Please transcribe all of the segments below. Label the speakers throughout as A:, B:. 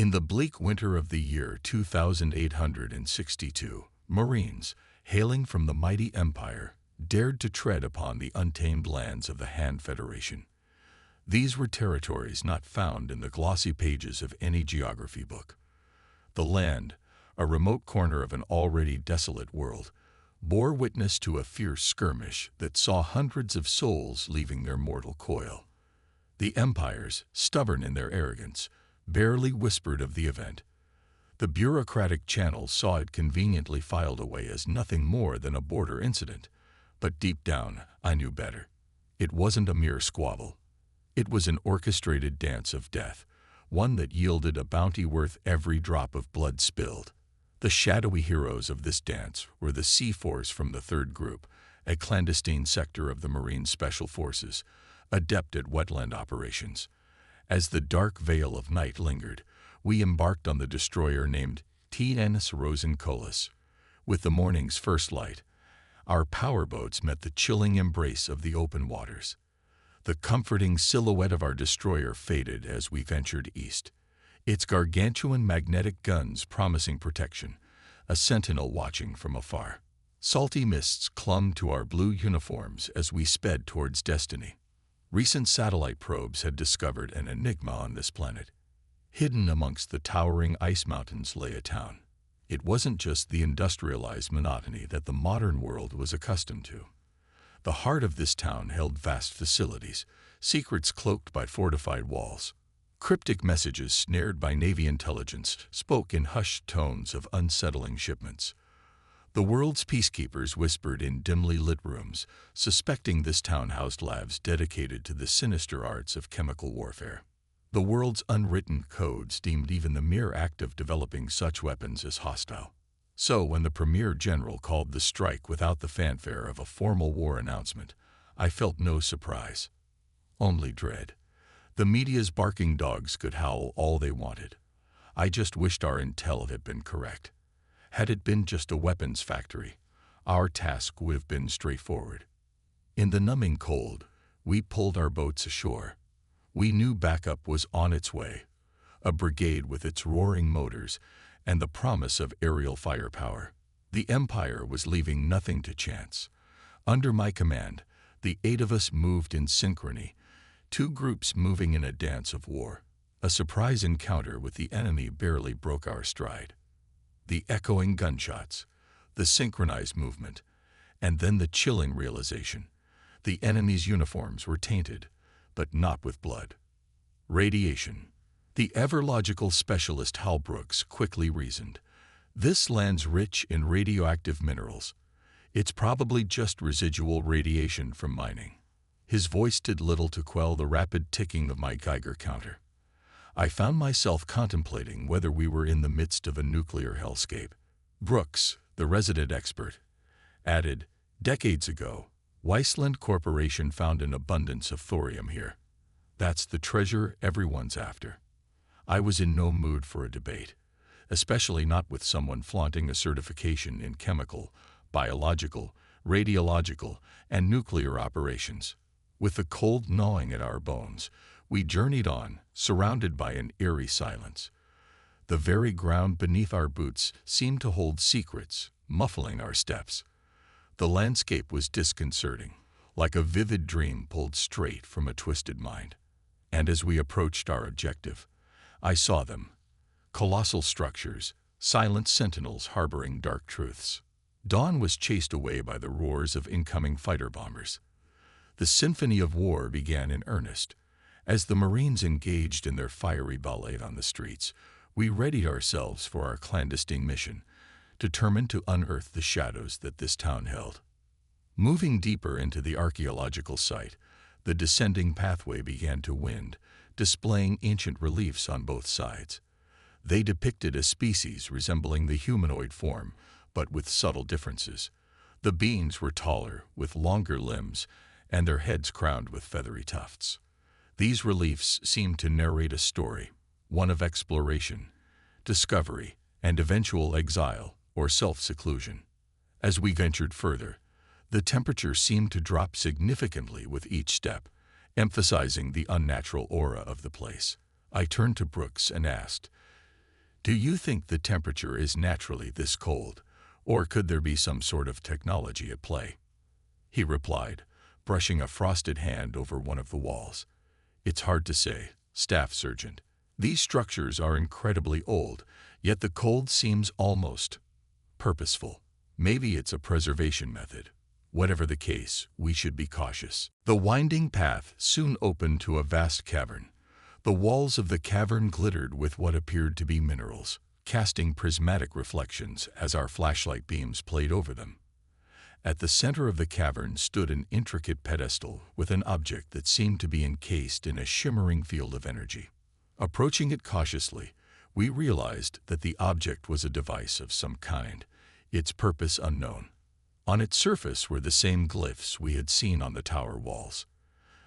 A: In the bleak winter of the year 2862, Marines, hailing from the mighty empire, dared to tread upon the untamed lands of the Han Federation. These were territories not found in the glossy pages of any geography book. The land, a remote corner of an already desolate world, bore witness to a fierce skirmish that saw hundreds of souls leaving their mortal coil. The empires, stubborn in their arrogance, barely whispered of the event. The bureaucratic channels saw it conveniently filed away as nothing more than a border incident. But deep down, I knew better. It wasn't a mere squabble. It was an orchestrated dance of death, one that yielded a bounty worth every drop of blood spilled. The shadowy heroes of this dance were the Sea Force from the 3rd Group, a clandestine sector of the Marine Special Forces, adept at wetland operations. As the dark veil of night lingered, we embarked on the destroyer named TNS Rosencolas. With the morning's first light, our powerboats met the chilling embrace of the open waters. The comforting silhouette of our destroyer faded as we ventured east, its gargantuan magnetic guns promising protection, a sentinel watching from afar. Salty mists clung to our blue uniforms as we sped towards destiny. Recent satellite probes had discovered an enigma on this planet. Hidden amongst the towering ice mountains lay a town. It wasn't just the industrialized monotony that the modern world was accustomed to. The heart of this town held vast facilities, secrets cloaked by fortified walls. Cryptic messages snared by Navy intelligence spoke in hushed tones of unsettling shipments. The world's peacekeepers whispered in dimly lit rooms, suspecting this town housed labs dedicated to the sinister arts of chemical warfare. The world's unwritten codes deemed even the mere act of developing such weapons as hostile. So when the Premier General called the strike without the fanfare of a formal war announcement, I felt no surprise, only dread. The media's barking dogs could howl all they wanted. I just wished our intel had been correct. Had it been just a weapons factory, our task would have been straightforward. In the numbing cold, we pulled our boats ashore. We knew backup was on its way, a brigade with its roaring motors and the promise of aerial firepower. The Empire was leaving nothing to chance. Under my command, the 8 of us moved in synchrony, 2 groups moving in a dance of war. A surprise encounter with the enemy barely broke our stride. The echoing gunshots, the synchronized movement, and then the chilling realization. The enemy's uniforms were tainted, but not with blood. Radiation. The ever-logical specialist Hal Brooks quickly reasoned. This land's rich in radioactive minerals. It's probably just residual radiation from mining. His voice did little to quell the rapid ticking of my Geiger counter. I found myself contemplating whether we were in the midst of a nuclear hellscape. Brooks, the resident expert, added, "Decades ago, Weissland Corporation found an abundance of thorium here. That's the treasure everyone's after." I was in no mood for a debate, especially not with someone flaunting a certification in chemical, biological, radiological, and nuclear operations. With the cold gnawing at our bones, we journeyed on, surrounded by an eerie silence. The very ground beneath our boots seemed to hold secrets, muffling our steps. The landscape was disconcerting, like a vivid dream pulled straight from a twisted mind. And as we approached our objective, I saw them. Colossal structures, silent sentinels harboring dark truths. Dawn was chased away by the roars of incoming fighter bombers. The symphony of war began in earnest. As the Marines engaged in their fiery ballet on the streets, we readied ourselves for our clandestine mission, determined to unearth the shadows that this town held. Moving deeper into the archaeological site, the descending pathway began to wind, displaying ancient reliefs on both sides. They depicted a species resembling the humanoid form, but with subtle differences. The beings were taller, with longer limbs, and their heads crowned with feathery tufts. These reliefs seemed to narrate a story, one of exploration, discovery, and eventual exile or self-seclusion. As we ventured further, the temperature seemed to drop significantly with each step, emphasizing the unnatural aura of the place. I turned to Brooks and asked, Do you think the temperature is naturally this cold, or could there be some sort of technology at play? He replied, brushing a frosted hand over one of the walls. It's hard to say, Staff Sergeant. These structures are incredibly old, yet the cold seems almost purposeful. Maybe it's a preservation method. Whatever the case, we should be cautious. The winding path soon opened to a vast cavern. The walls of the cavern glittered with what appeared to be minerals, casting prismatic reflections as our flashlight beams played over them. At the center of the cavern stood an intricate pedestal with an object that seemed to be encased in a shimmering field of energy. Approaching it cautiously, we realized that the object was a device of some kind, its purpose unknown. On its surface were the same glyphs we had seen on the tower walls.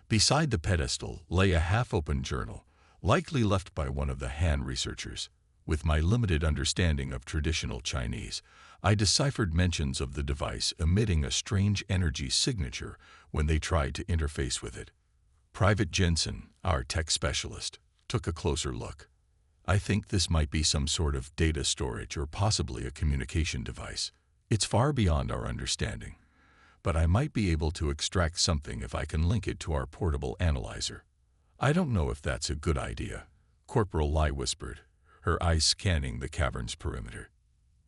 A: Beside the pedestal lay a half-open journal, likely left by one of the Han researchers. With my limited understanding of traditional Chinese, I deciphered mentions of the device emitting a strange energy signature when they tried to interface with it. Private Jensen, our tech specialist, took a closer look. I think this might be some sort of data storage or possibly a communication device. It's far beyond our understanding, but I might be able to extract something if I can link it to our portable analyzer. I don't know if that's a good idea, Corporal Lai whispered, her eyes scanning the cavern's perimeter.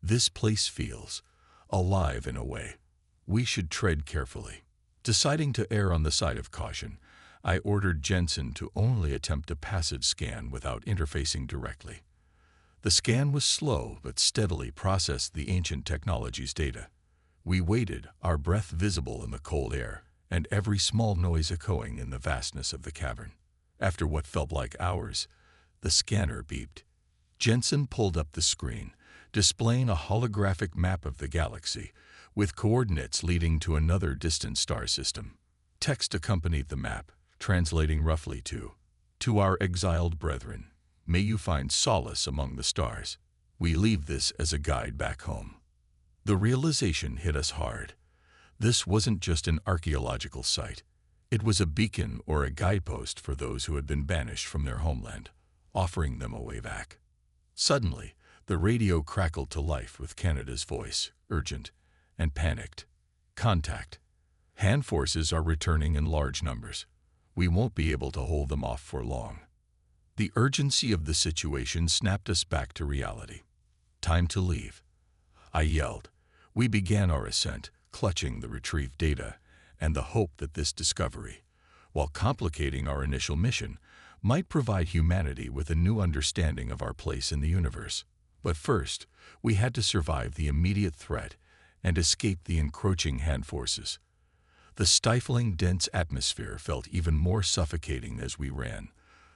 A: This place feels alive in a way. We should tread carefully. Deciding to err on the side of caution, I ordered Jensen to only attempt a passage scan without interfacing directly. The scan was slow but steadily processed the ancient technology's data. We waited, our breath visible in the cold air, and every small noise echoing in the vastness of the cavern. After what felt like hours, the scanner beeped. Jensen pulled up the screen, displaying a holographic map of the galaxy, with coordinates leading to another distant star system. Text accompanied the map, translating roughly to our exiled brethren, may you find solace among the stars. We leave this as a guide back home. The realization hit us hard. This wasn't just an archaeological site. It was a beacon or a guidepost for those who had been banished from their homeland, offering them a way back. Suddenly, the radio crackled to life with Canada's voice, urgent and panicked. Contact. Han forces are returning in large numbers. We won't be able to hold them off for long. The urgency of the situation snapped us back to reality. Time to leave, I yelled. We began our ascent, clutching the retrieved data and the hope that this discovery, while complicating our initial mission, might provide humanity with a new understanding of our place in the universe. But first, we had to survive the immediate threat and escape the encroaching Han forces. The stifling, dense atmosphere felt even more suffocating as we ran,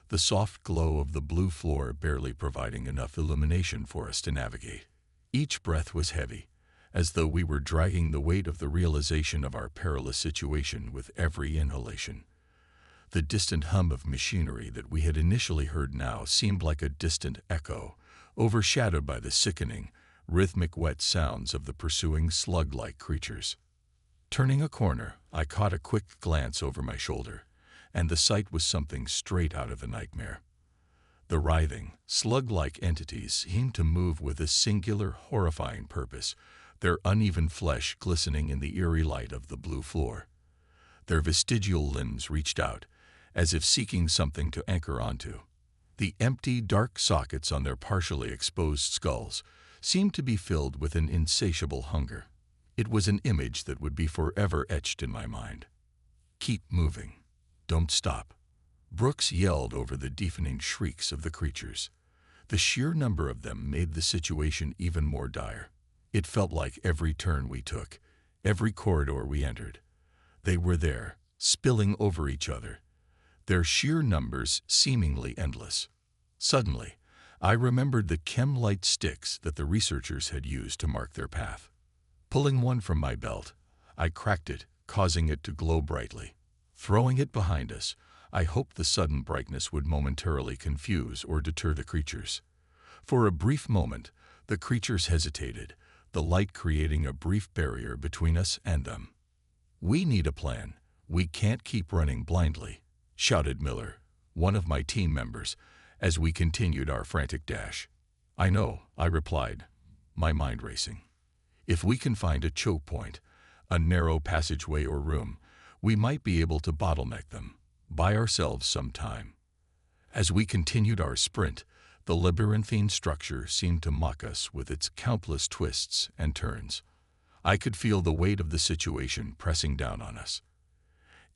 A: the soft glow of the blue floor barely providing enough illumination for us to navigate. Each breath was heavy, as though we were dragging the weight of the realization of our perilous situation with every inhalation. The distant hum of machinery that we had initially heard now seemed like a distant echo, overshadowed by the sickening, rhythmic wet sounds of the pursuing slug-like creatures. Turning a corner, I caught a quick glance over my shoulder, and the sight was something straight out of a nightmare. The writhing, slug-like entities seemed to move with a singular, horrifying purpose, their uneven flesh glistening in the eerie light of the blue floor. Their vestigial limbs reached out, as if seeking something to anchor onto. The empty, dark sockets on their partially exposed skulls seemed to be filled with an insatiable hunger. It was an image that would be forever etched in my mind. Keep moving. Don't stop. Brooks yelled over the deafening shrieks of the creatures. The sheer number of them made the situation even more dire. It felt like every turn we took, every corridor we entered, they were there, spilling over each other, their sheer numbers seemingly endless. Suddenly, I remembered the chem-light sticks that the researchers had used to mark their path. Pulling one from my belt, I cracked it, causing it to glow brightly. Throwing it behind us, I hoped the sudden brightness would momentarily confuse or deter the creatures. For a brief moment, the creatures hesitated, the light creating a brief barrier between us and them. "We need a plan. We can't keep running blindly," shouted Miller, one of my team members, as we continued our frantic dash. I know, I replied, my mind racing. If we can find a choke point, a narrow passageway or room, we might be able to bottleneck them, buy ourselves some time. As we continued our sprint, the labyrinthine structure seemed to mock us with its countless twists and turns. I could feel the weight of the situation pressing down on us.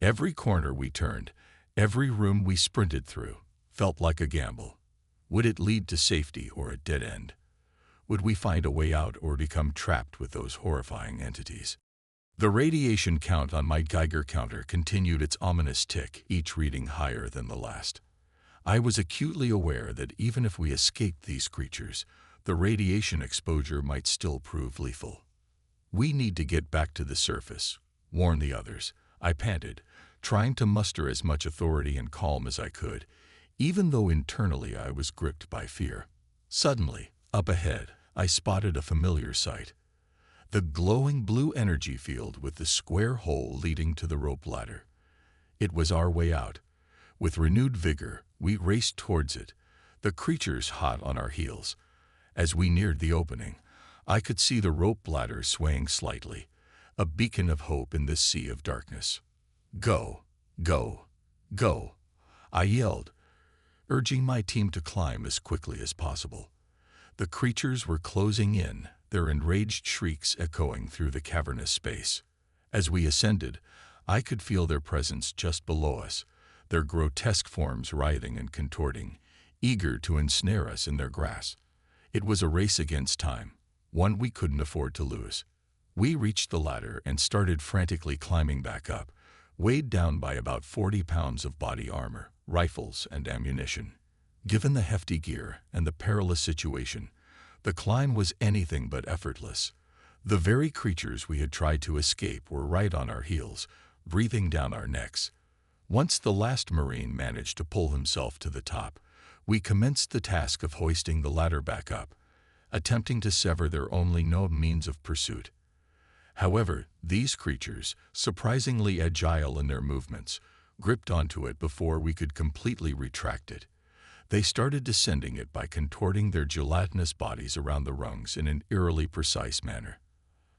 A: Every corner we turned, every room we sprinted through, felt like a gamble. Would it lead to safety or a dead end? Would we find a way out or become trapped with those horrifying entities? The radiation count on my Geiger counter continued its ominous tick, each reading higher than the last. I was acutely aware that even if we escaped these creatures, the radiation exposure might still prove lethal. We need to get back to the surface, warn the others, I panted, trying to muster as much authority and calm as I could, even though internally I was gripped by fear. Suddenly, up ahead, I spotted a familiar sight. The glowing blue energy field with the square hole leading to the rope ladder. It was our way out. With renewed vigor, we raced towards it, the creatures hot on our heels. As we neared the opening, I could see the rope ladder swaying slightly, a beacon of hope in this sea of darkness. Go, go, go, I yelled, urging my team to climb as quickly as possible. The creatures were closing in, their enraged shrieks echoing through the cavernous space. As we ascended, I could feel their presence just below us, their grotesque forms writhing and contorting, eager to ensnare us in their grasp. It was a race against time, one we couldn't afford to lose. We reached the ladder and started frantically climbing back up, weighed down by about 40 pounds of body armor, rifles, and ammunition. Given the hefty gear and the perilous situation, the climb was anything but effortless. The very creatures we had tried to escape were right on our heels, breathing down our necks. Once the last Marine managed to pull himself to the top, we commenced the task of hoisting the ladder back up, attempting to sever their only known means of pursuit. However, these creatures, surprisingly agile in their movements, gripped onto it before we could completely retract it. They started descending it by contorting their gelatinous bodies around the rungs in an eerily precise manner.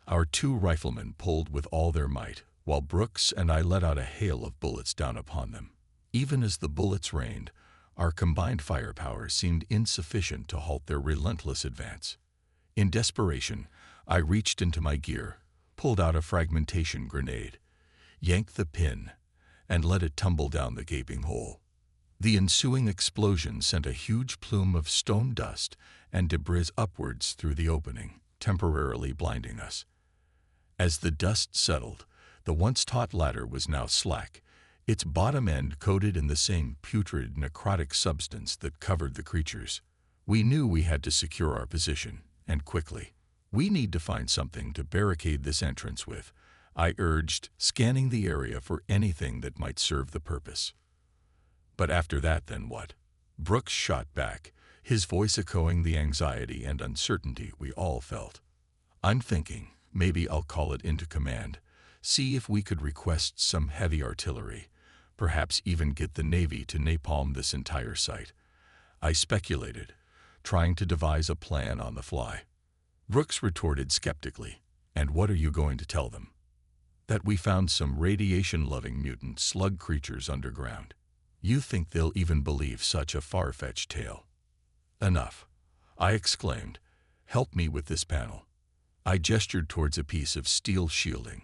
A: Our two riflemen pulled with all their might, while Brooks and I let out a hail of bullets down upon them. Even as the bullets rained, our combined firepower seemed insufficient to halt their relentless advance. In desperation, I reached into my gear, pulled out a fragmentation grenade, yanked the pin, and let it tumble down the gaping hole. The ensuing explosion sent a huge plume of stone dust and debris upwards through the opening, temporarily blinding us. As the dust settled, the once taut ladder was now slack, its bottom end coated in the same putrid, necrotic substance that covered the creatures. We knew we had to secure our position, and quickly. We need to find something to barricade this entrance with, I urged, scanning the area for anything that might serve the purpose. But after that, then what? Brooks shot back, his voice echoing the anxiety and uncertainty we all felt. I'm thinking, maybe I'll call it into command, see if we could request some heavy artillery, perhaps even get the Navy to napalm this entire site. I speculated, trying to devise a plan on the fly. Brooks retorted skeptically, and what are you going to tell them? That we found some radiation-loving mutant slug creatures underground. You think they'll even believe such a far-fetched tale? Enough, I exclaimed. Help me with this panel. I gestured towards a piece of steel shielding,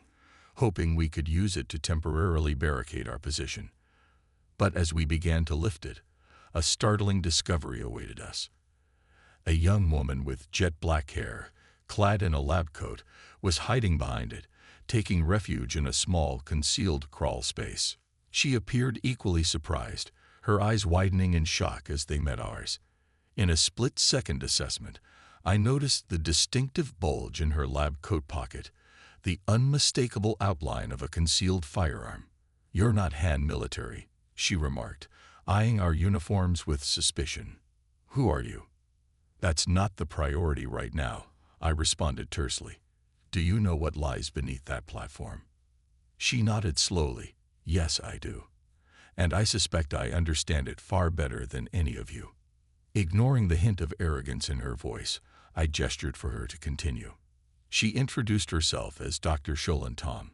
A: hoping we could use it to temporarily barricade our position. But as we began to lift it, a startling discovery awaited us. A young woman with jet-black hair, clad in a lab coat, was hiding behind it, taking refuge in a small, concealed crawl space. She appeared equally surprised, her eyes widening in shock as they met ours. In a split-second assessment, I noticed the distinctive bulge in her lab coat pocket, the unmistakable outline of a concealed firearm. You're not hand military, she remarked, eyeing our uniforms with suspicion. Who are you? That's not the priority right now, I responded tersely. Do you know what lies beneath that platform? She nodded slowly. Yes, I do. And I suspect I understand it far better than any of you. Ignoring the hint of arrogance in her voice, I gestured for her to continue. She introduced herself as Dr. Sholin Tom,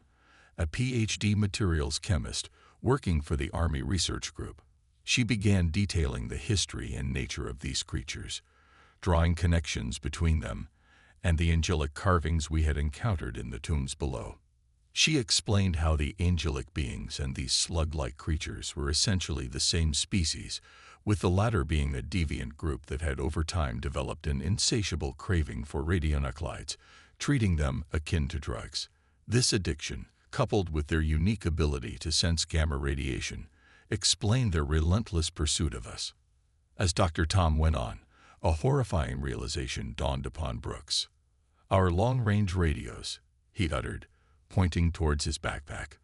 A: a PhD materials chemist working for the Army Research Group. She began detailing the history and nature of these creatures, drawing connections between them and the angelic carvings we had encountered in the tombs below. She explained how the angelic beings and these slug-like creatures were essentially the same species, with the latter being a deviant group that had over time developed an insatiable craving for radionuclides, treating them akin to drugs. This addiction, coupled with their unique ability to sense gamma radiation, explained their relentless pursuit of us. As Dr. Tom went on, a horrifying realization dawned upon Brooks. "Our long-range radios," he uttered, pointing towards his backpack.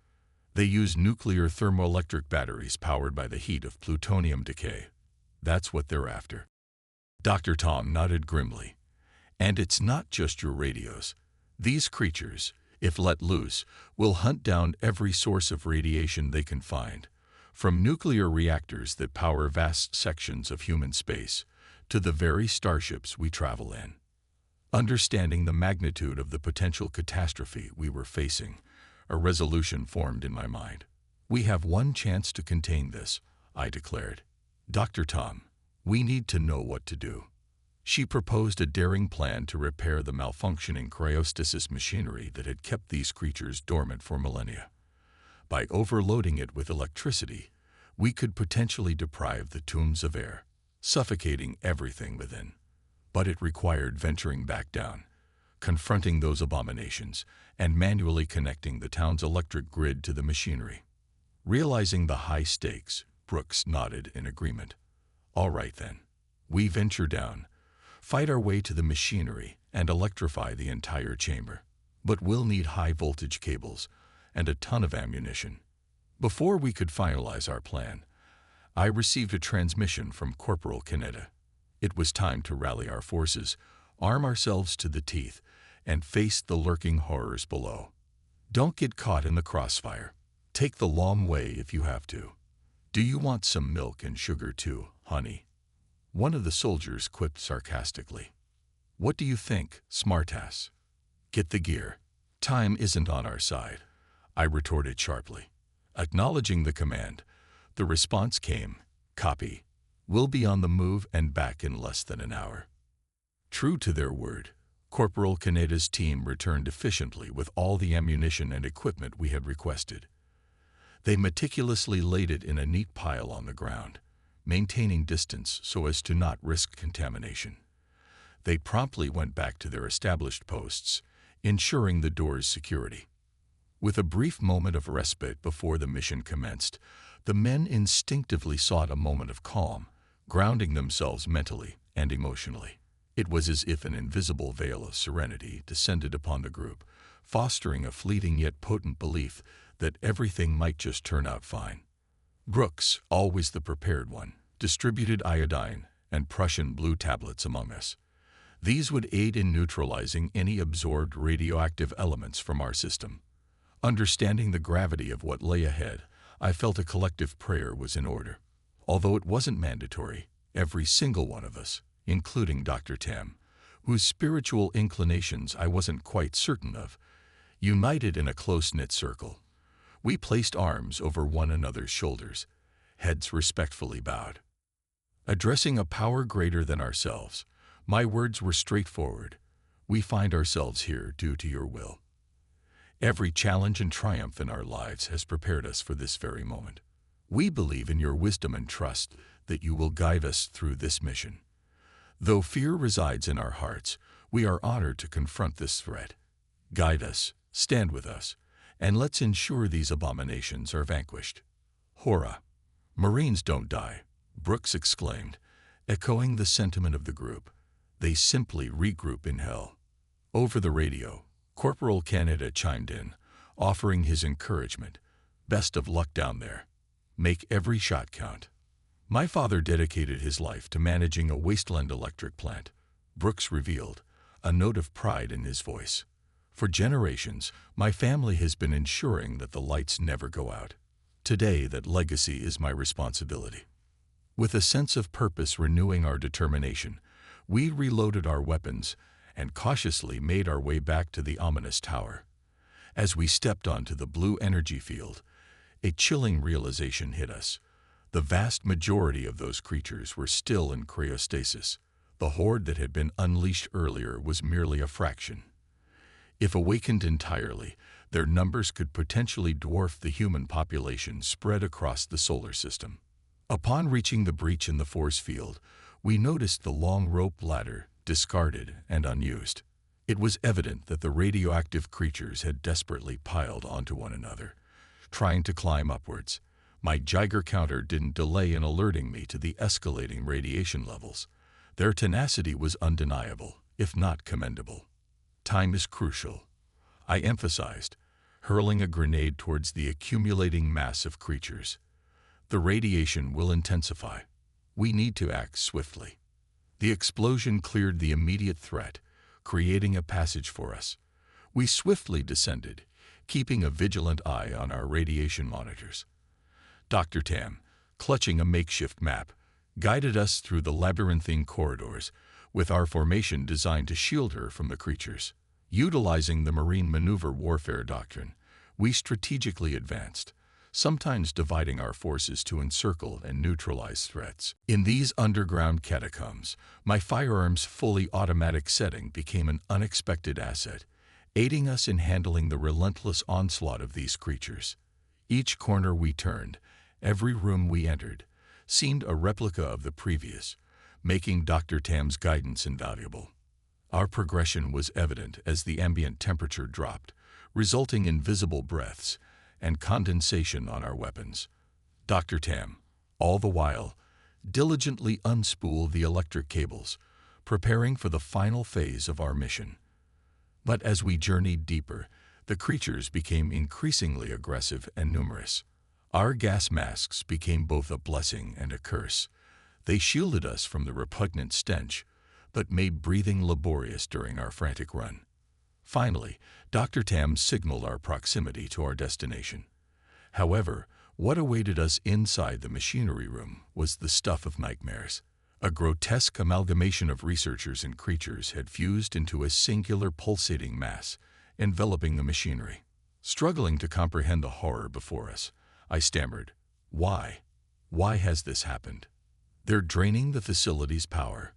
A: "They use nuclear thermoelectric batteries powered by the heat of plutonium decay. That's what they're after." Dr. Tom nodded grimly. "And it's not just your radios. These creatures, if let loose, will hunt down every source of radiation they can find, from nuclear reactors that power vast sections of human space to the very starships we travel in." Understanding the magnitude of the potential catastrophe we were facing, a resolution formed in my mind. "We have one chance to contain this," I declared. "Dr. Tom, we need to know what to do." She proposed a daring plan to repair the malfunctioning cryostasis machinery that had kept these creatures dormant for millennia. By overloading it with electricity, we could potentially deprive the tombs of air, suffocating everything within. But it required venturing back down, confronting those abominations, and manually connecting the town's electric grid to the machinery. Realizing the high stakes, Brooks nodded in agreement. "All right then. We venture down, fight our way to the machinery, and electrify the entire chamber. But we'll need high-voltage cables and a ton of ammunition." Before we could finalize our plan, I received a transmission from Corporal Canetta. It was time to rally our forces, arm ourselves to the teeth, and face the lurking horrors below. "Don't get caught in the crossfire. Take the long way if you have to. Do you want some milk and sugar too, honey?" One of the soldiers quipped sarcastically. "What do you think, smartass? Get the gear. Time isn't on our side," I retorted sharply. Acknowledging the command, the response came, "Copy. We'll be on the move and back in less than an hour." True to their word, Corporal Canetta's team returned efficiently with all the ammunition and equipment we had requested. They meticulously laid it in a neat pile on the ground, maintaining distance so as to not risk contamination. They promptly went back to their established posts, ensuring the door's security. With a brief moment of respite before the mission commenced, the men instinctively sought a moment of calm, grounding themselves mentally and emotionally. It was as if an invisible veil of serenity descended upon the group, fostering a fleeting yet potent belief that everything might just turn out fine. Brooks, always the prepared one, distributed iodine and Prussian blue tablets among us. These would aid in neutralizing any absorbed radioactive elements from our system. Understanding the gravity of what lay ahead, I felt a collective prayer was in order. Although it wasn't mandatory, every single one of us, including Dr. Tam, whose spiritual inclinations I wasn't quite certain of, united in a close-knit circle. We placed arms over one another's shoulders, heads respectfully bowed. Addressing a power greater than ourselves, my words were straightforward. "We find ourselves here due to your will. Every challenge and triumph in our lives has prepared us for this very moment. We believe in your wisdom and trust that you will guide us through this mission. Though fear resides in our hearts, we are honored to confront this threat. Guide us, stand with us, and let's ensure these abominations are vanquished." "Hurrah! Marines don't die," Brooks exclaimed, echoing the sentiment of the group. "They simply regroup in hell." Over the radio, Corporal Canada chimed in, offering his encouragement. "Best of luck down there. Make every shot count." "My father dedicated his life to managing a wasteland electric plant," Brooks revealed, a note of pride in his voice. "For generations, my family has been ensuring that the lights never go out. Today, that legacy is my responsibility." With a sense of purpose renewing our determination, we reloaded our weapons and cautiously made our way back to the ominous tower. As we stepped onto the blue energy field, a chilling realization hit us. The vast majority of those creatures were still in cryostasis. The horde that had been unleashed earlier was merely a fraction. If awakened entirely, their numbers could potentially dwarf the human population spread across the solar system. Upon reaching the breach in the force field, we noticed the long rope ladder, discarded and unused. It was evident that the radioactive creatures had desperately piled onto one another, trying to climb upwards. My Geiger counter didn't delay in alerting me to the escalating radiation levels. Their tenacity was undeniable, if not commendable. Time is crucial, I emphasized, hurling a grenade towards the accumulating mass of creatures. The radiation will intensify. We need to act swiftly. The explosion cleared the immediate threat, creating a passage for us. We swiftly descended, keeping a vigilant eye on our radiation monitors. Dr. Tam, clutching a makeshift map, guided us through the labyrinthine corridors, with our formation designed to shield her from the creatures. Utilizing the marine maneuver warfare doctrine, we strategically advanced, sometimes dividing our forces to encircle and neutralize threats. In these underground catacombs, my firearm's fully automatic setting became an unexpected asset, aiding us in handling the relentless onslaught of these creatures. Each corner we turned, every room we entered, seemed a replica of the previous, making Dr. Tam's guidance invaluable. Our progression was evident as the ambient temperature dropped, resulting in visible breaths and condensation on our weapons. Dr. Tam, all the while, diligently unspooled the electric cables, preparing for the final phase of our mission. But as we journeyed deeper, the creatures became increasingly aggressive and numerous. Our gas masks became both a blessing and a curse. They shielded us from the repugnant stench, but made breathing laborious during our frantic run. Finally, Dr. Tam signaled our proximity to our destination. However, what awaited us inside the machinery room was the stuff of nightmares. A grotesque amalgamation of researchers and creatures had fused into a singular pulsating mass, enveloping the machinery. Struggling to comprehend the horror before us, I stammered, "Why? Why has this happened?" "They're draining the facility's power.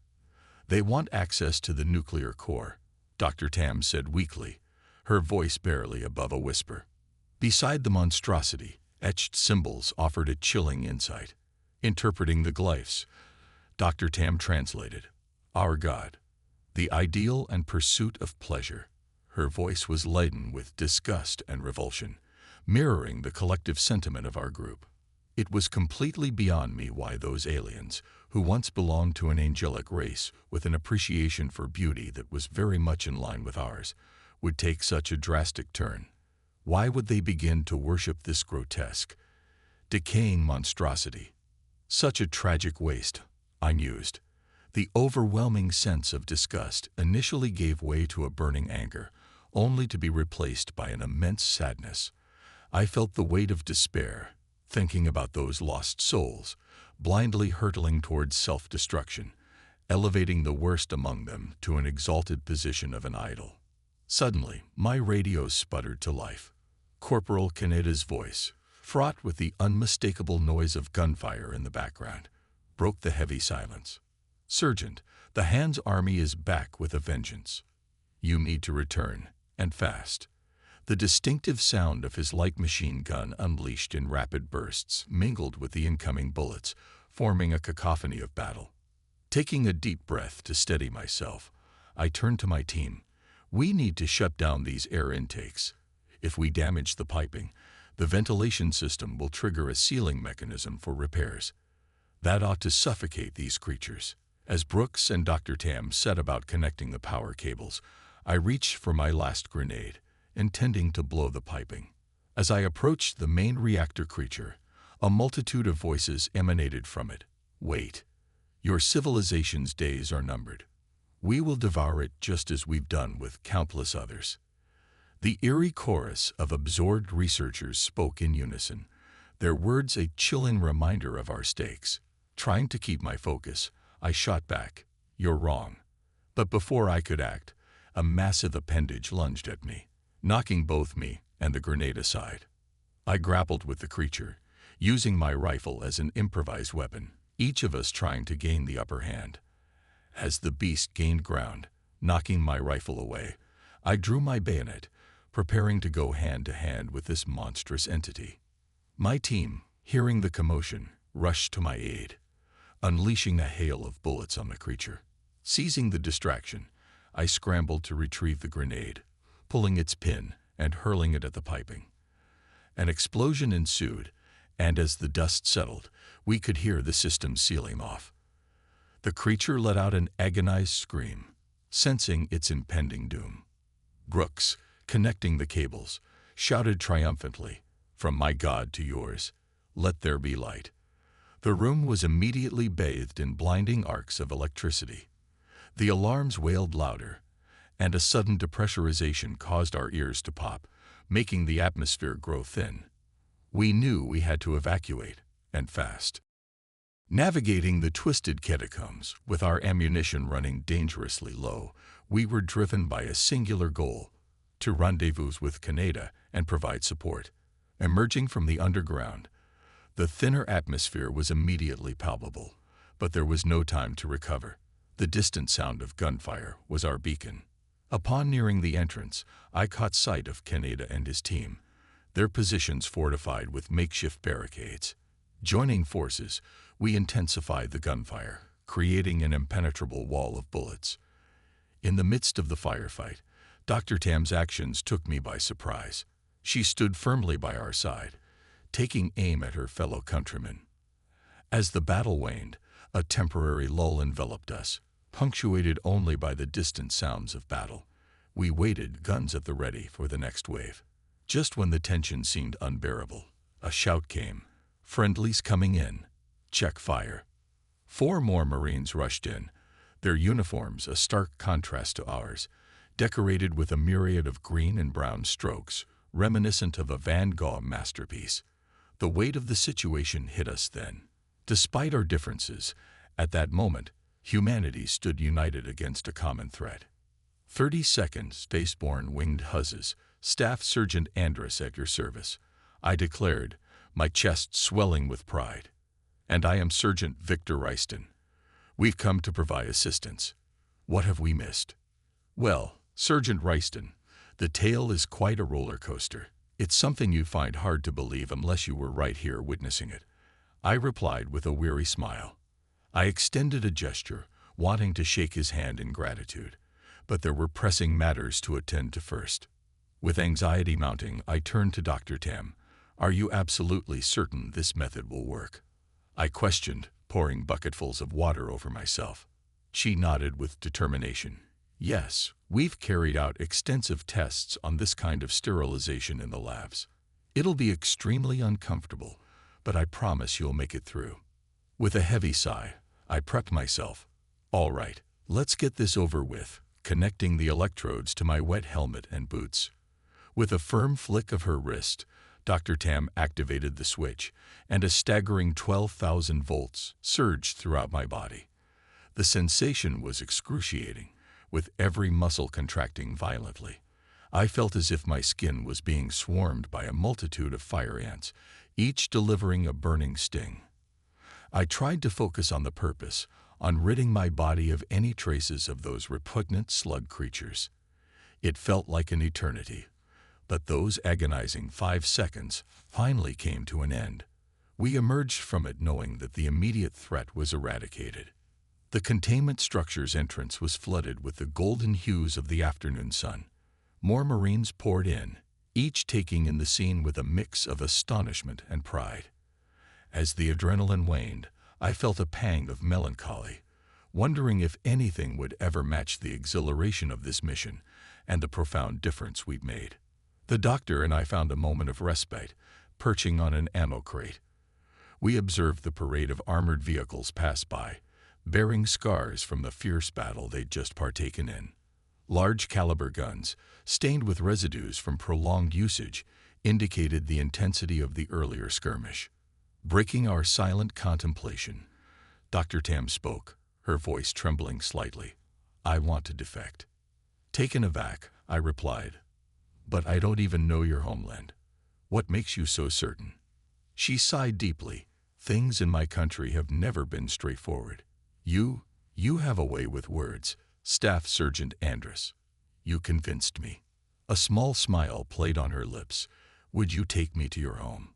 A: They want access to the nuclear core," Dr. Tam said weakly, her voice barely above a whisper. Beside the monstrosity, etched symbols offered a chilling insight. Interpreting the glyphs, Dr. Tam translated, "Our God, the ideal and pursuit of pleasure." Her voice was laden with disgust and revulsion, mirroring the collective sentiment of our group. It was completely beyond me why those aliens, who once belonged to an angelic race with an appreciation for beauty that was very much in line with ours, would take such a drastic turn. Why would they begin to worship this grotesque, decaying monstrosity? Such a tragic waste, I mused. The overwhelming sense of disgust initially gave way to a burning anger, only to be replaced by an immense sadness. I felt the weight of despair, thinking about those lost souls, blindly hurtling towards self-destruction, elevating the worst among them to an exalted position of an idol. Suddenly, my radio sputtered to life. Corporal Kaneda's voice, fraught with the unmistakable noise of gunfire in the background, broke the heavy silence. "Sergeant, the Hand's army is back with a vengeance. You need to return, and fast." The distinctive sound of his light machine gun unleashed in rapid bursts mingled with the incoming bullets, forming a cacophony of battle. Taking a deep breath to steady myself, I turned to my team. "We need to shut down these air intakes. If we damage the piping, the ventilation system will trigger a sealing mechanism for repairs. That ought to suffocate these creatures." As Brooks and Dr. Tam set about connecting the power cables, I reached for my last grenade, intending to blow the piping. As I approached the main reactor creature, a multitude of voices emanated from it. "Wait. Your civilization's days are numbered. We will devour it just as we've done with countless others." The eerie chorus of absorbed researchers spoke in unison, their words a chilling reminder of our stakes. Trying to keep my focus, I shot back, "You're wrong." But before I could act, a massive appendage lunged at me, knocking both me and the grenade aside. I grappled with the creature, using my rifle as an improvised weapon, each of us trying to gain the upper hand. As the beast gained ground, knocking my rifle away, I drew my bayonet, preparing to go hand to hand with this monstrous entity. My team, hearing the commotion, rushed to my aid, unleashing a hail of bullets on the creature. Seizing the distraction, I scrambled to retrieve the grenade, pulling its pin and hurling it at the piping. An explosion ensued, and as the dust settled, we could hear the system sealing off. The creature let out an agonized scream, sensing its impending doom. Brooks, connecting the cables, shouted triumphantly, "From my God to yours, let there be light." The room was immediately bathed in blinding arcs of electricity. The alarms wailed louder, and a sudden depressurization caused our ears to pop, making the atmosphere grow thin. We knew we had to evacuate, and fast. Navigating the twisted catacombs, with our ammunition running dangerously low, we were driven by a singular goal: to rendezvous with Canada and provide support. Emerging from the underground, the thinner atmosphere was immediately palpable, but there was no time to recover. The distant sound of gunfire was our beacon. Upon nearing the entrance, I caught sight of Canada and his team, their positions fortified with makeshift barricades. Joining forces, we intensified the gunfire, creating an impenetrable wall of bullets. In the midst of the firefight, Dr. Tam's actions took me by surprise. She stood firmly by our side, taking aim at her fellow countrymen. As the battle waned, a temporary lull enveloped us, punctuated only by the distant sounds of battle. We waited, guns at the ready, for the next wave. Just when the tension seemed unbearable, a shout came, "Friendlies coming in. Check fire." 4 more Marines rushed in, their uniforms a stark contrast to ours, decorated with a myriad of green and brown strokes, reminiscent of a Van Gogh masterpiece. The weight of the situation hit us then. Despite our differences, at that moment, humanity stood united against a common threat. 32nd Spaceborne Winged Huzzes, Staff Sergeant Andrus at your service, I declared, my chest swelling with pride. And I am Sergeant Victor Reiston. We've come to provide assistance. What have we missed? Well, Sergeant Reiston, the tale is quite a roller coaster. It's something you find hard to believe unless you were right here witnessing it. I replied with a weary smile. I extended a gesture, wanting to shake his hand in gratitude, but there were pressing matters to attend to first. With anxiety mounting, I turned to Dr. Tam. "Are you absolutely certain this method will work?" I questioned, pouring bucketfuls of water over myself. She nodded with determination. "Yes, we've carried out extensive tests on this kind of sterilization in the labs. It'll be extremely uncomfortable, but I promise you'll make it through." With a heavy sigh, I prepped myself. "All right, let's get this over with," connecting the electrodes to my wet helmet and boots. With a firm flick of her wrist, Dr. Tam activated the switch, and a staggering 12,000 volts surged throughout my body. The sensation was excruciating, with every muscle contracting violently. I felt as if my skin was being swarmed by a multitude of fire ants, each delivering a burning sting. I tried to focus on the purpose, on ridding my body of any traces of those repugnant slug creatures. It felt like an eternity, but those agonizing 5 seconds finally came to an end. We emerged from it knowing that the immediate threat was eradicated. The containment structure's entrance was flooded with the golden hues of the afternoon sun. More Marines poured in, each taking in the scene with a mix of astonishment and pride. As the adrenaline waned, I felt a pang of melancholy, wondering if anything would ever match the exhilaration of this mission and the profound difference we'd made. The doctor and I found a moment of respite, perching on an ammo crate. We observed the parade of armored vehicles pass by, bearing scars from the fierce battle they'd just partaken in. Large caliber guns, stained with residues from prolonged usage, indicated the intensity of the earlier skirmish. Breaking our silent contemplation, Dr. Tam spoke, her voice trembling slightly. I want to defect. Taken aback, I replied. But I don't even know your homeland. What makes you so certain? She sighed deeply. Things in my country have never been straightforward. You have a way with words, Staff Sergeant Andrus. You convinced me. A small smile played on her lips. Would you take me to your home?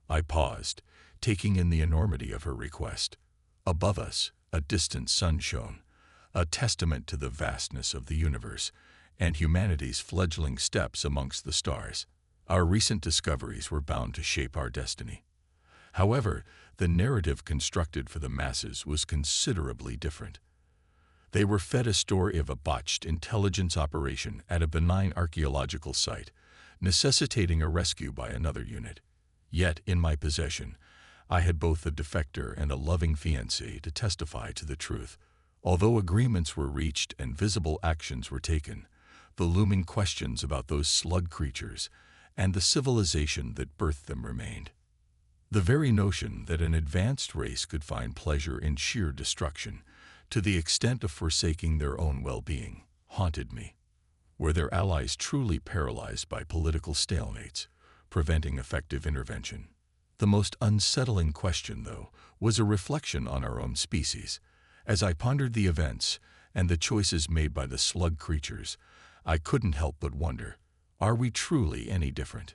A: I paused, taking in the enormity of her request. Above us, a distant sun shone, a testament to the vastness of the universe and humanity's fledgling steps amongst the stars. Our recent discoveries were bound to shape our destiny. However, the narrative constructed for the masses was considerably different. They were fed a story of a botched intelligence operation at a benign archaeological site, necessitating a rescue by another unit. Yet, in my possession, I had both a defector and a loving fiancé to testify to the truth. Although agreements were reached and visible actions were taken, the looming questions about those slug creatures and the civilization that birthed them remained. The very notion that an advanced race could find pleasure in sheer destruction, to the extent of forsaking their own well-being, haunted me. Were their allies truly paralyzed by political stalemates, preventing effective intervention? The most unsettling question, though, was a reflection on our own species. As I pondered the events and the choices made by the slug creatures, I couldn't help but wonder, are we truly any different?